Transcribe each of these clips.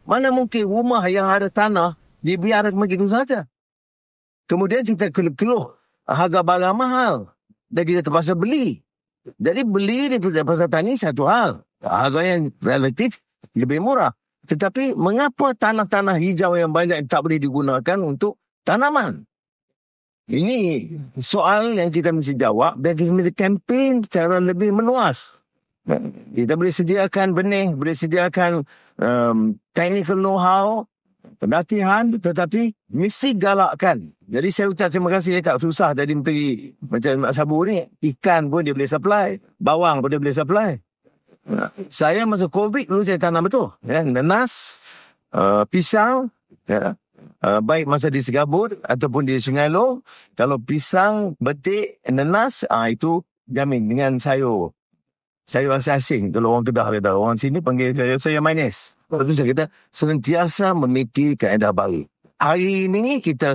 Mana mungkin rumah yang ada tanah dibiarkan begitu saja. Kemudian kita keluh harga barang mahal dan kita terpaksa beli. Jadi beli di pasar tani satu hal, harga yang relatif lebih murah. Tetapi mengapa tanah-tanah hijau yang banyak tak boleh digunakan untuk tanaman? Ini soal yang kita mesti jawab dan kita mesti kempen secara lebih meluas. Kita boleh sediakan benih, boleh sediakan technical know-how, pelatihan, tetapi mesti galakkan. Jadi saya ucap terima kasih, tak susah jadi menteri macam Mak Sabu ni. Ikan pun dia boleh supply, bawang pun dia boleh supply. Saya masa COVID dulu saya tanam betul. Nanas, pisang, baik masa di Segabur ataupun di Sungai Long. Kalau pisang, betik, nanas, itu jamin dengan sayur. Sayur asing, kalau orang Kedah kata. Orang sini panggil sayur manis. Lepas tu saya kata, sentiasa memikir kaedah baru. Hari ini kita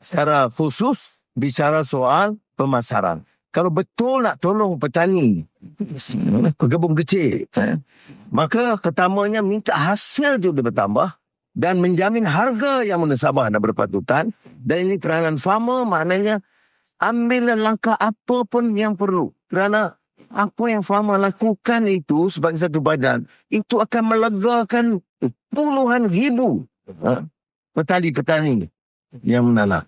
secara khusus bicara soal pemasaran. Kalau betul nak tolong petani, pekebun kecil, maka pertamanya minta hasil juga bertambah dan menjamin harga yang munasabah dan berpatutan. Dan ini peranan farmer, maknanya ambil langkah apa pun yang perlu. Kerana apa yang farmer lakukan itu sebagai satu badan, itu akan melegakan puluhan ribu petani-petani yang menanam.